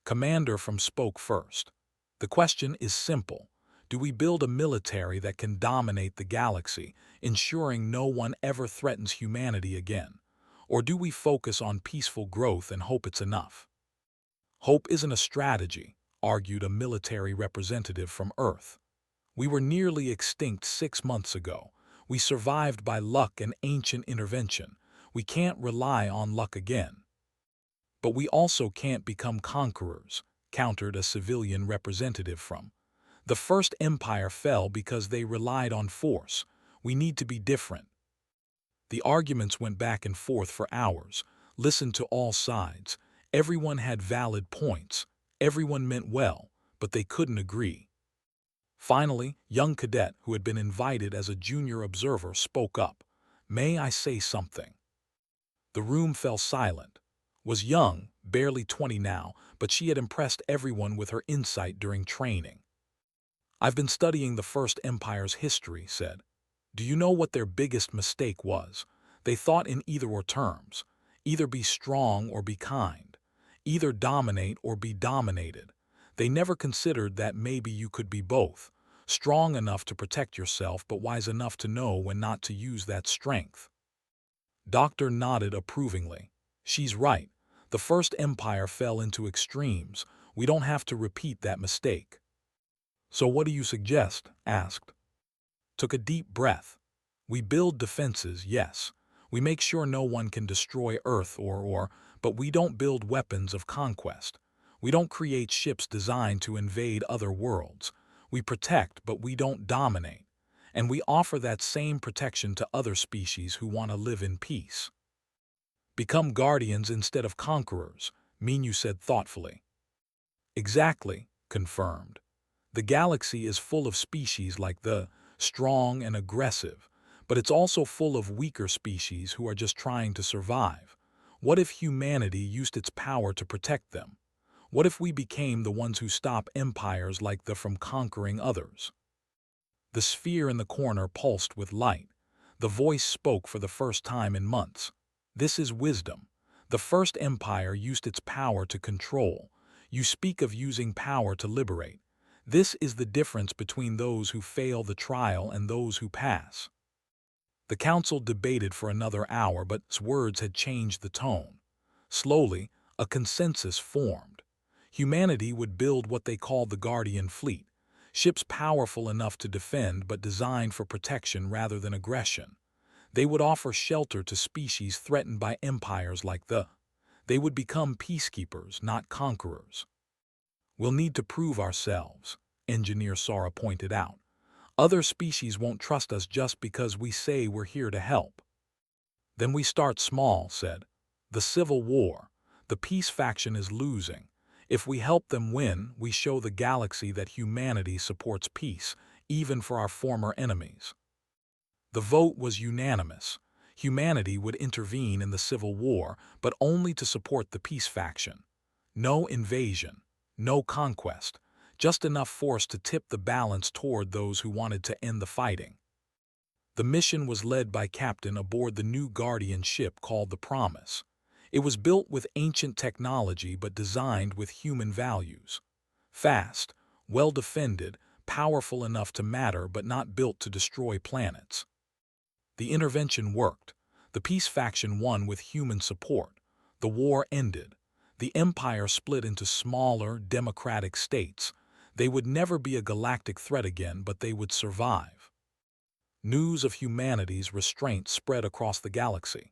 Speaker 1: Commander from spoke first. "The question is simple. Do we build a military that can dominate the galaxy, ensuring no one ever threatens humanity again? Or do we focus on peaceful growth and hope it's enough?" "Hope isn't a strategy," argued a military representative from Earth. "We were nearly extinct 6 months ago. We survived by luck and ancient intervention. We can't rely on luck again." "But we also can't become conquerors," countered a civilian representative from. "The First Empire fell because they relied on force. We need to be different." The arguments went back and forth for hours, listened to all sides. Everyone had valid points. Everyone meant well, but they couldn't agree. Finally, young cadet who had been invited as a junior observer spoke up. "May I say something?" The room fell silent. Was young, barely 20 now, but she had impressed everyone with her insight during training. "I've been studying the First Empire's history," said. "Do you know what their biggest mistake was? They thought in either-or terms. Either be strong or be kind. Either dominate or be dominated. They never considered that maybe you could be both. Strong enough to protect yourself but wise enough to know when not to use that strength." Doctor nodded approvingly. "She's right. The First Empire fell into extremes. We don't have to repeat that mistake." "So what do you suggest?" asked. Took a deep breath. "We build defenses, yes. We make sure no one can destroy Earth but we don't build weapons of conquest. We don't create ships designed to invade other worlds. We protect, but we don't dominate. And we offer that same protection to other species who want to live in peace." "Become guardians instead of conquerors," Minyu said thoughtfully. "Exactly," confirmed. "The galaxy is full of species like the strong and aggressive, but it's also full of weaker species who are just trying to survive. What if humanity used its power to protect them? What if we became the ones who stop empires like the from conquering others?" The sphere in the corner pulsed with light. The voice spoke for the first time in months. "This is wisdom. The First Empire used its power to control. You speak of using power to liberate. This is the difference between those who fail the trial and those who pass." The council debated for another hour, but words had changed the tone. Slowly, a consensus formed. Humanity would build what they called the Guardian Fleet, ships powerful enough to defend but designed for protection rather than aggression. They would offer shelter to species threatened by empires like the. They would become peacekeepers, not conquerors. We'll need to prove ourselves, Engineer Sora pointed out. Other species won't trust us just because we say we're here to help. Then we start small, said. The Civil War. The peace faction is losing. If we help them win, we show the galaxy that humanity supports peace, even for our former enemies. The vote was unanimous. Humanity would intervene in the Civil War, but only to support the peace faction. No invasion, no conquest, just enough force to tip the balance toward those who wanted to end the fighting. The mission was led by Captain aboard the new Guardian ship called the Promise. It was built with ancient technology but designed with human values. Fast, well-defended, powerful enough to matter but not built to destroy planets. The intervention worked. The peace faction won with human support. The war ended. The empire split into smaller, democratic states. They would never be a galactic threat again, but they would survive. News of humanity's restraint spread across the galaxy.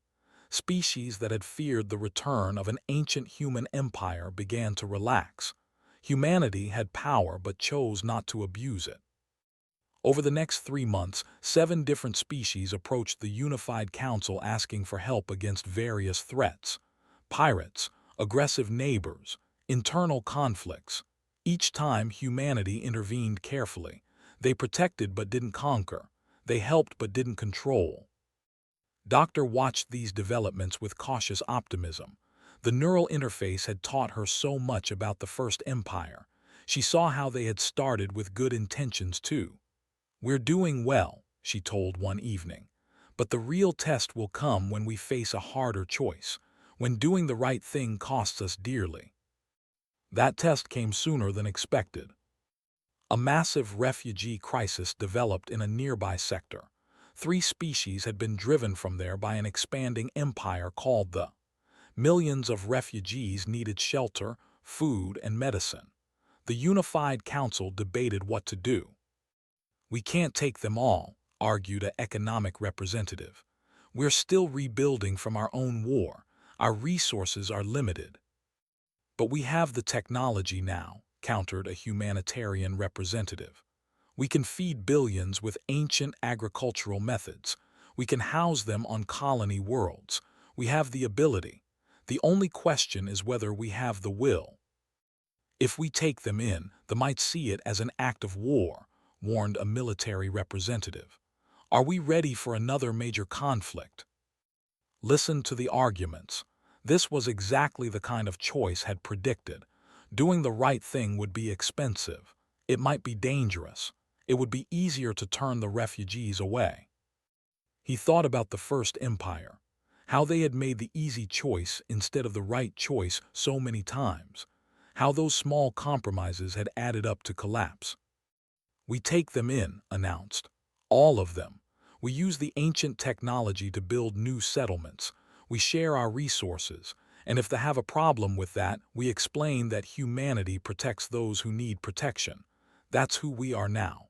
Speaker 1: Species that had feared the return of an ancient human empire began to relax. Humanity had power but chose not to abuse it. Over the next 3 months, 7 different species approached the Unified Council asking for help against various threats. Pirates, aggressive neighbors, internal conflicts. Each time humanity intervened carefully. They protected but didn't conquer. They helped but didn't control. Doctor watched these developments with cautious optimism. The neural interface had taught her so much about the First Empire. She saw how they had started with good intentions too. We're doing well, she told one evening. But the real test will come when we face a harder choice, when doing the right thing costs us dearly. That test came sooner than expected. A massive refugee crisis developed in a nearby sector. 3 species had been driven from there by an expanding empire called the. Millions of refugees needed shelter, food, and medicine. The Unified Council debated what to do. We can't take them all, argued an economic representative. We're still rebuilding from our own war. Our resources are limited. But we have the technology now, countered a humanitarian representative. We can feed billions with ancient agricultural methods. We can house them on colony worlds. We have the ability. The only question is whether we have the will. If we take them in, they might see it as an act of war, warned a military representative. Are we ready for another major conflict? Listen to the arguments. This was exactly the kind of choice had predicted. Doing the right thing would be expensive. It might be dangerous. It would be easier to turn the refugees away. He thought about the First Empire, how they had made the easy choice instead of the right choice so many times, how those small compromises had added up to collapse. We take them in, announced. All of them. We use the ancient technology to build new settlements. We share our resources, and if they have a problem with that, we explain that humanity protects those who need protection. That's who we are now.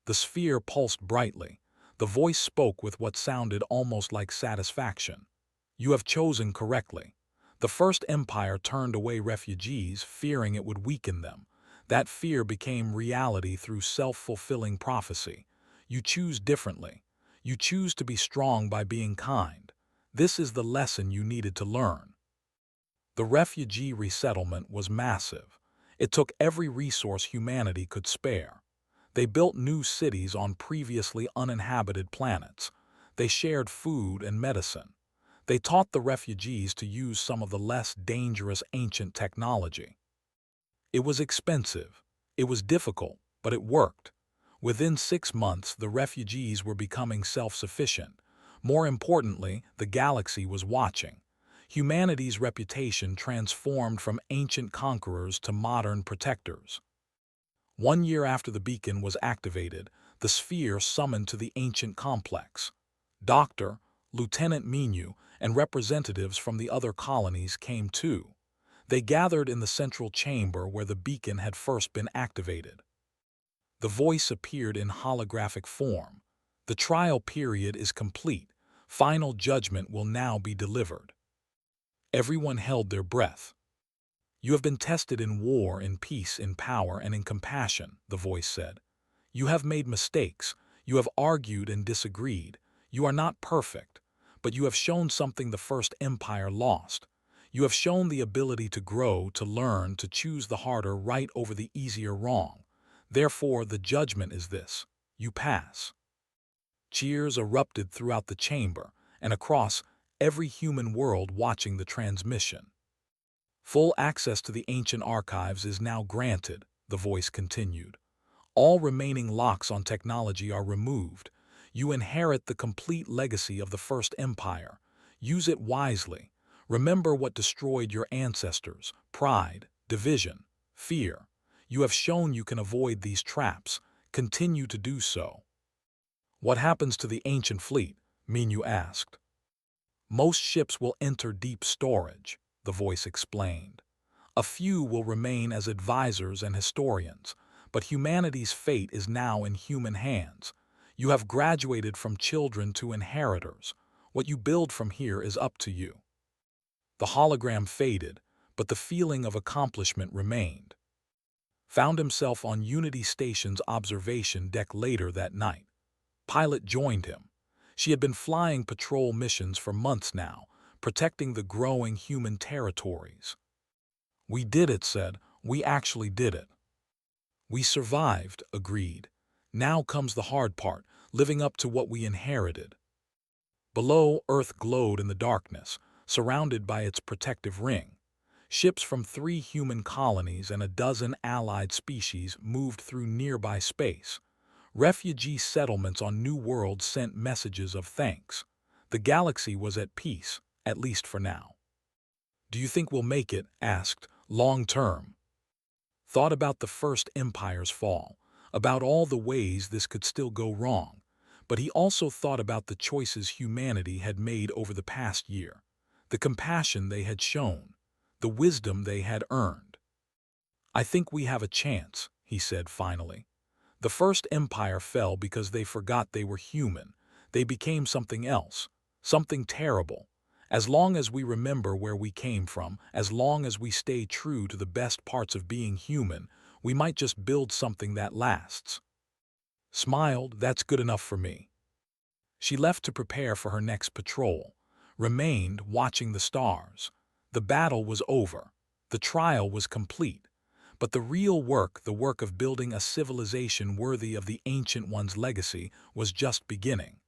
Speaker 1: The sphere pulsed brightly. The voice spoke with what sounded almost like satisfaction. You have chosen correctly. The First Empire turned away refugees, fearing it would weaken them. That fear became reality through self-fulfilling prophecy. You choose differently. You choose to be strong by being kind. This is the lesson you needed to learn. The refugee resettlement was massive. It took every resource humanity could spare. They built new cities on previously uninhabited planets. They shared food and medicine. They taught the refugees to use some of the less dangerous ancient technology. It was expensive. It was difficult, but it worked. Within 6 months, the refugees were becoming self-sufficient. More importantly, the galaxy was watching. Humanity's reputation transformed from ancient conquerors to modern protectors. 1 year after the beacon was activated, the sphere summoned to the ancient complex. Doctor, Lieutenant Minu, and representatives from the other colonies came too. They gathered in the central chamber where the beacon had first been activated. The voice appeared in holographic form. The trial period is complete. Final judgment will now be delivered. Everyone held their breath. You have been tested in war, in peace, in power, and in compassion, the voice said. You have made mistakes. You have argued and disagreed. You are not perfect, but you have shown something the First Empire lost. You have shown the ability to grow, to learn, to choose the harder right over the easier wrong. Therefore, the judgment is this: you pass. Cheers erupted throughout the chamber and across every human world watching the transmission. Full access to the ancient archives is now granted, the voice continued. All remaining locks on technology are removed. You inherit the complete legacy of the First Empire. Use it wisely. Remember what destroyed your ancestors: pride, division, fear. You have shown you can avoid these traps. Continue to do so. What happens to the ancient fleet? Minu asked. Most ships will enter deep storage, the voice explained. A few will remain as advisors and historians, but humanity's fate is now in human hands. You have graduated from children to inheritors. What you build from here is up to you. The hologram faded, but the feeling of accomplishment remained. Found himself on Unity Station's observation deck later that night. Pilot joined him. She had been flying patrol missions for months now, protecting the growing human territories. We did it, said. We actually did it. We survived, agreed. Now comes the hard part, living up to what we inherited. Below, Earth glowed in the darkness, surrounded by its protective ring. Ships from 3 human colonies and a dozen allied species moved through nearby space. Refugee settlements on new worlds sent messages of thanks. The galaxy was at peace, at least for now. Do you think we'll make it? Asked. Long term. Thought about the First Empire's fall, about all the ways this could still go wrong, but he also thought about the choices humanity had made over the past year, the compassion they had shown, the wisdom they had earned. I think we have a chance, he said finally. The First Empire fell because they forgot they were human. They became something else, something terrible. As long as we remember where we came from, as long as we stay true to the best parts of being human, we might just build something that lasts. Smiled, that's good enough for me. She left to prepare for her next patrol, remained watching the stars. The battle was over. The trial was complete. But the real work, the work of building a civilization worthy of the Ancient One's legacy, was just beginning.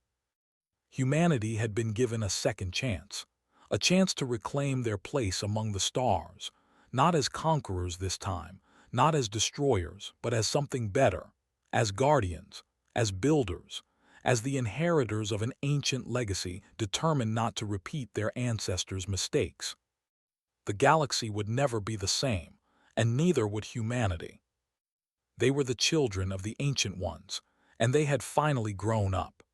Speaker 1: Humanity had been given a second chance, a chance to reclaim their place among the stars, not as conquerors this time, not as destroyers, but as something better, as guardians, as builders, as the inheritors of an ancient legacy determined not to repeat their ancestors' mistakes. The galaxy would never be the same, and neither would humanity. They were the children of the Ancient Ones, and they had finally grown up.